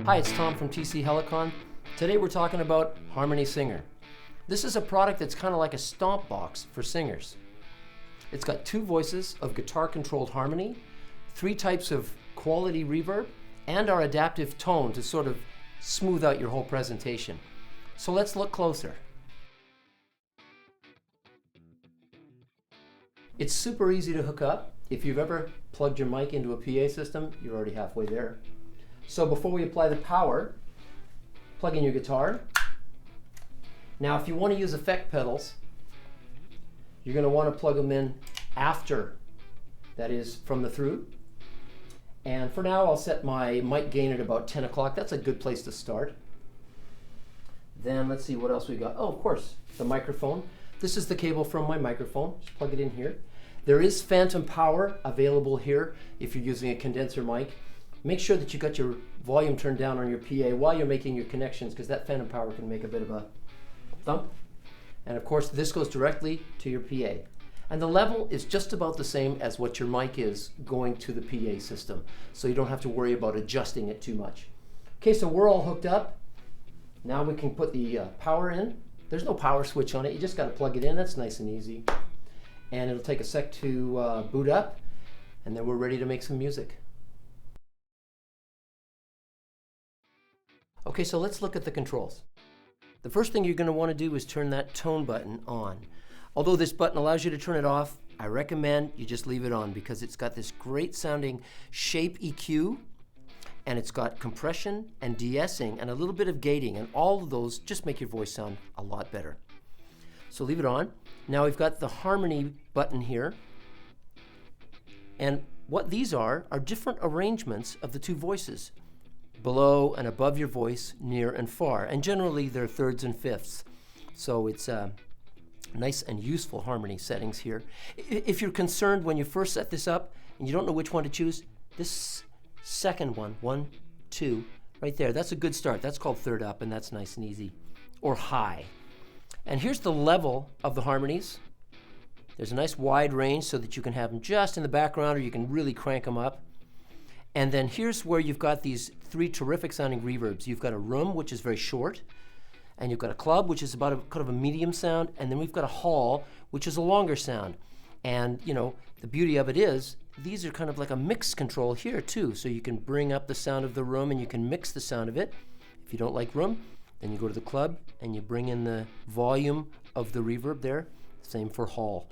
Hi, it's Tom from TC Helicon. Today we're talking about Harmony Singer. This is a product that's kind of like a stomp box for singers. It's got 2 voices of guitar-controlled harmony, 3 types of quality reverb, and our adaptive tone to sort of smooth out your whole presentation. So let's look closer. It's super easy to hook up. If you've ever plugged your mic into a PA system, you're already halfway there. So before we apply the power, plug in your guitar. Now if you want to use effect pedals, you're going to want to plug them in after, that is from the through. And for now I'll set my mic gain at about 10 o'clock. That's a good place to start. Then let's see what else we got. Oh, of course, the microphone. This is the cable from my microphone. Just plug it in here. There is phantom power available here if you're using a condenser mic. Make sure that you got your volume turned down on your PA while you're making your connections, because that phantom power can make a bit of a thump. And of course, this goes directly to your PA. And the level is just about the same as what your mic is going to the PA system, so you don't have to worry about adjusting it too much. Okay, so we're all hooked up. Now we can put the power in. There's no power switch on it. You just got to plug it in. That's nice and easy. And it'll take a sec to boot up, and then we're ready to make some music. Okay, so let's look at the controls. The first thing you're going to want to do is turn that tone button on. Although this button allows you to turn it off, I recommend you just leave it on because it's got this great sounding shape EQ, and it's got compression and de-essing and a little bit of gating, and all of those just make your voice sound a lot better. So leave it on. Now we've got the harmony button here, and what these are different arrangements of the 2 voices, below and above your voice, near and far, and generally they're thirds and fifths. So it's nice and useful harmony settings here. If you're concerned when you first set this up and you don't know which one to choose, this second one, 1, 2, right there, that's a good start. That's called third up, and that's nice and easy, or high. And here's the level of the harmonies. There's a nice wide range so that you can have them just in the background, or you can really crank them up. And then here's where you've got these 3 terrific sounding reverbs. You've got a room, which is very short, and you've got a club, which is about kind of a medium sound, and then we've got a hall, which is a longer sound. And you know, the beauty of it is, these are kind of like a mix control here too, so you can bring up the sound of the room and you can mix the sound of it. If you don't like room, then you go to the club and you bring in the volume of the reverb there. Same for hall.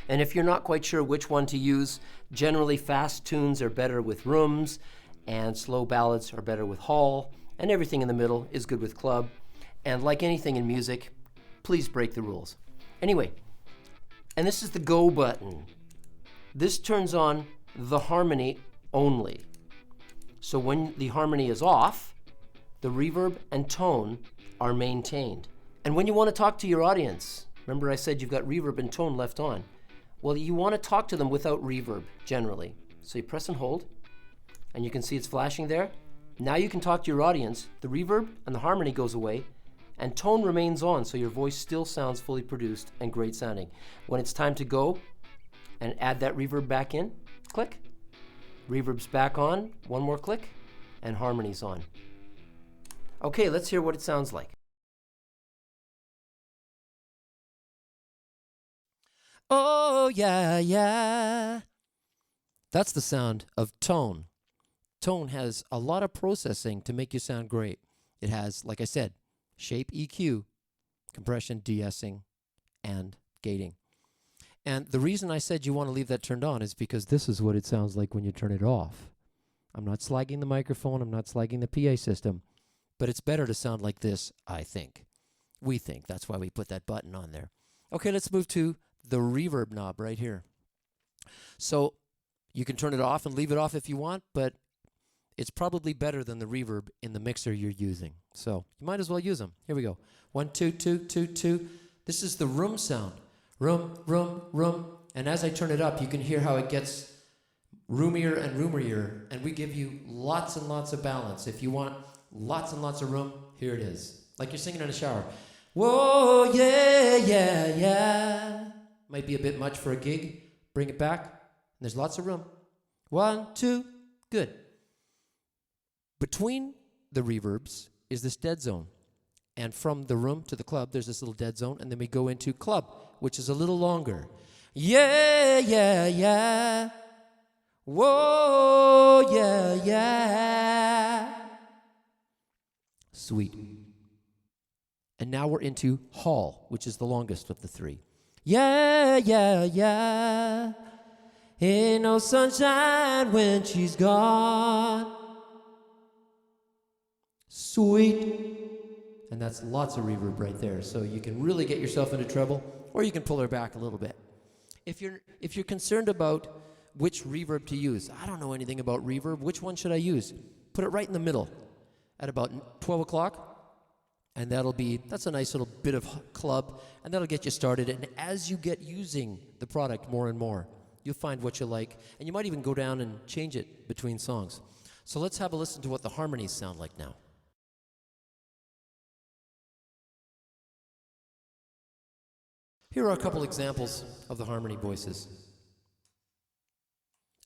And if you're not quite sure which one to use, generally fast tunes are better with rooms, and slow ballads are better with hall, and everything in the middle is good with club. And like anything in music, please break the rules. Anyway, and this is the go button. This turns on the harmony only. So when the harmony is off, the reverb and tone are maintained. And when you want to talk to your audience, remember I said you've got reverb and tone left on. Well, you want to talk to them without reverb, generally. So you press and hold, and you can see it's flashing there. Now you can talk to your audience. The reverb and the harmony goes away, and tone remains on, so your voice still sounds fully produced and great sounding. When it's time to go and add that reverb back in, click. Reverb's back on, one more click, and harmony's on. Okay, let's hear what it sounds like. Oh, yeah, yeah. That's the sound of tone. Tone has a lot of processing to make you sound great. It has, like I said, shape EQ, compression, de-essing, and gating. And the reason I said you want to leave that turned on is because this is what it sounds like when you turn it off. I'm not slagging the microphone, I'm not slagging the PA system, but it's better to sound like this, I think. We think. That's why we put that button on there. Okay, let's move to the reverb knob right here. So you can turn it off and leave it off if you want, but it's probably better than the reverb in the mixer you're using. So you might as well use them. Here we go. 1, 2, 2, 2, 2. This is the room sound. Room, room, room. And as I turn it up, you can hear how it gets roomier and roomier. And we give you lots and lots of balance. If you want lots and lots of room, here it is. Like you're singing in a shower. Whoa, yeah, yeah, yeah. Might be a bit much for a gig. Bring it back. And there's lots of room. 1, 2, good. Between the reverbs is this dead zone. And from the room to the club, there's this little dead zone. And then we go into club, which is a little longer. Yeah, yeah, yeah. Whoa, yeah, yeah. Sweet. And now we're into hall, which is the longest of the three. Yeah, yeah, yeah. Ain't no sunshine when she's gone. Sweet. And that's lots of reverb right there. So you can really get yourself into trouble, or you can pull her back a little bit. If you're concerned about which reverb to use, I don't know anything about reverb. Which one should I use? Put it right in the middle at about 12 o'clock. And that's a nice little bit of club, and that'll get you started. And as you get using the product more and more, you'll find what you like, and you might even go down and change it between songs. So let's have a listen to what the harmonies sound like now. Here are a couple examples of the harmony voices.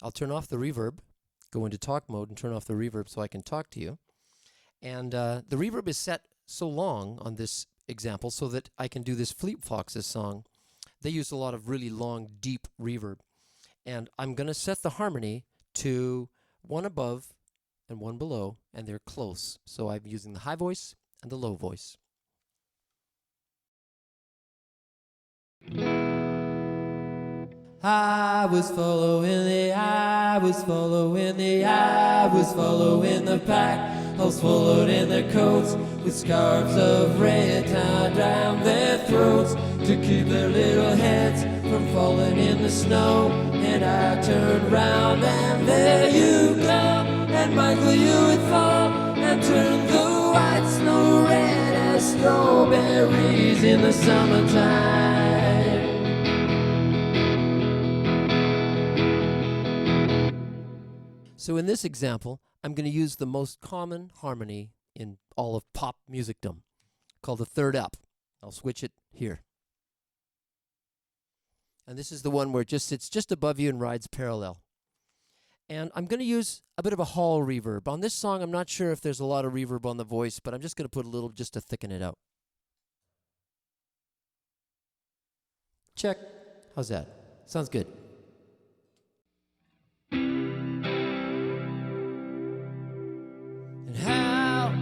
I'll turn off the reverb, go into talk mode and turn off the reverb so I can talk to you. And the reverb is set so long on this example so that I can do this Fleet Foxes song. They use a lot of really long, deep reverb. And I'm going to set the harmony to one above and one below, and they're close. So I'm using the high voice and the low voice. I was following the pack. All swallowed in their coats, with scarves of red tied round their throats, to keep their little heads from falling in the snow. And I turned round and there you go, and Michael, you would fall and turn the white snow red as strawberries in the summertime. So in this example, I'm going to use the most common harmony in all of pop musicdom, called the third up. I'll switch it here. And this is the one where it just sits just above you and rides parallel. And I'm going to use a bit of a hall reverb. On this song, I'm not sure if there's a lot of reverb on the voice, but I'm just going to put a little just to thicken it out. Check. How's that? Sounds good. And how?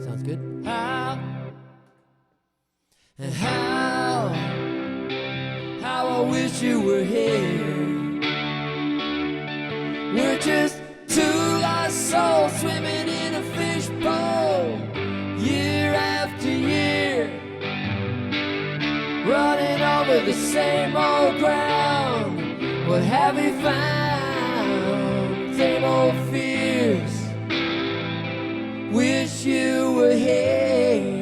Sounds good. How? And how I wish you were here. We're just two lost souls swimming in a fishbowl, year after year, running over the same old ground. What have we found? Same old fears. Wish you were here.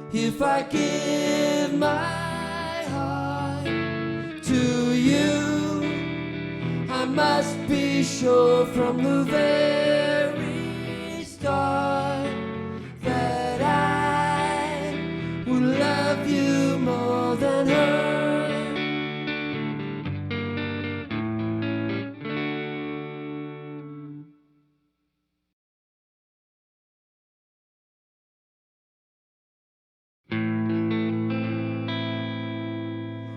If I give my heart to you, I must be sure from the very start that I would love you more than her.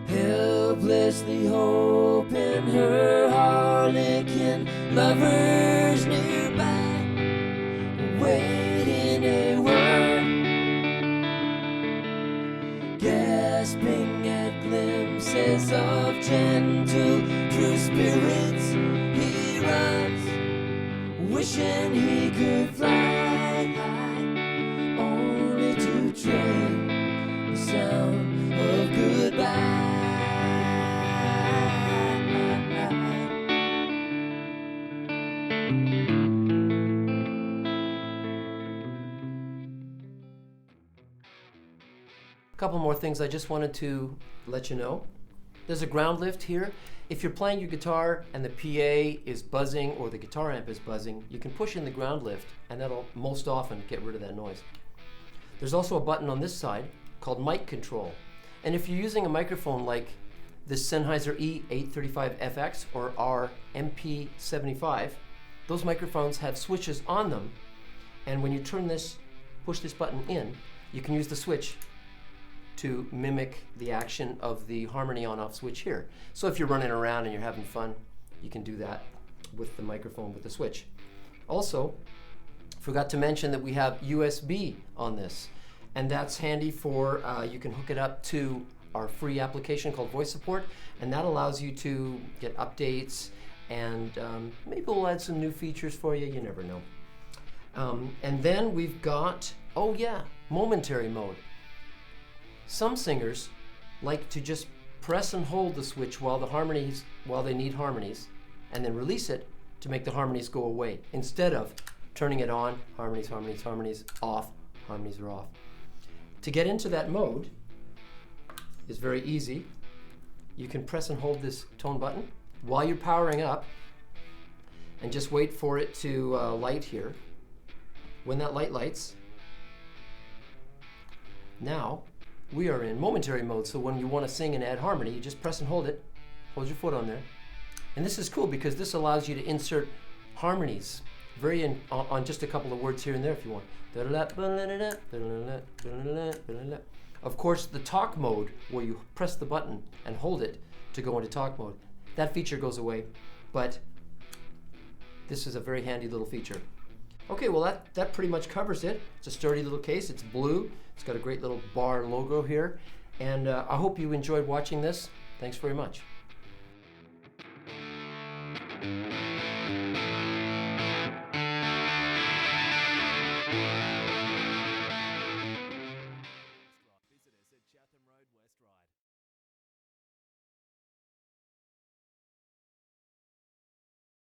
Helplessly hoping her Harlequin lovers nearby, waiting a word, gasping at glimpses of gentle true spirits. He runs, wishing he could fly high, only to trail the sound of goodbye. couple more things I just wanted to let you know. There's a ground lift here. If you're playing your guitar and the PA is buzzing or the guitar amp is buzzing, you can push in the ground lift and that'll most often get rid of that noise. There's also a button on this side called mic control. And if you're using a microphone like this Sennheiser E835FX or our MP75, those microphones have switches on them, and when you push this button in, you can use the switch to mimic the action of the harmony on-off switch here. So if you're running around and you're having fun, you can do that with the microphone with the switch. Also, forgot to mention that we have USB on this, and that's handy for, you can hook it up to our free application called Voice Support, and that allows you to get updates, and maybe we'll add some new features for you, you never know. And then we've got, oh yeah, momentary mode. Some singers like to just press and hold the switch while they need harmonies, and then release it to make the harmonies go away, instead of turning it on, harmonies, harmonies, harmonies, off, harmonies are off. To get into that mode is very easy. You can press and hold this tone button while you're powering up, and just wait for it to light here. When that light lights, now we are in momentary mode, so when you want to sing and add harmony, you just press and hold it, hold your foot on there. And this is cool because this allows you to insert harmonies on just a couple of words here and there if you want. Of course, the talk mode, where you press the button and hold it to go into talk mode, that feature goes away, but this is a very handy little feature. Okay, well that pretty much covers it. It's a sturdy little case, it's blue, it's got a great little bar logo here, and I hope you enjoyed watching this. Thanks very much.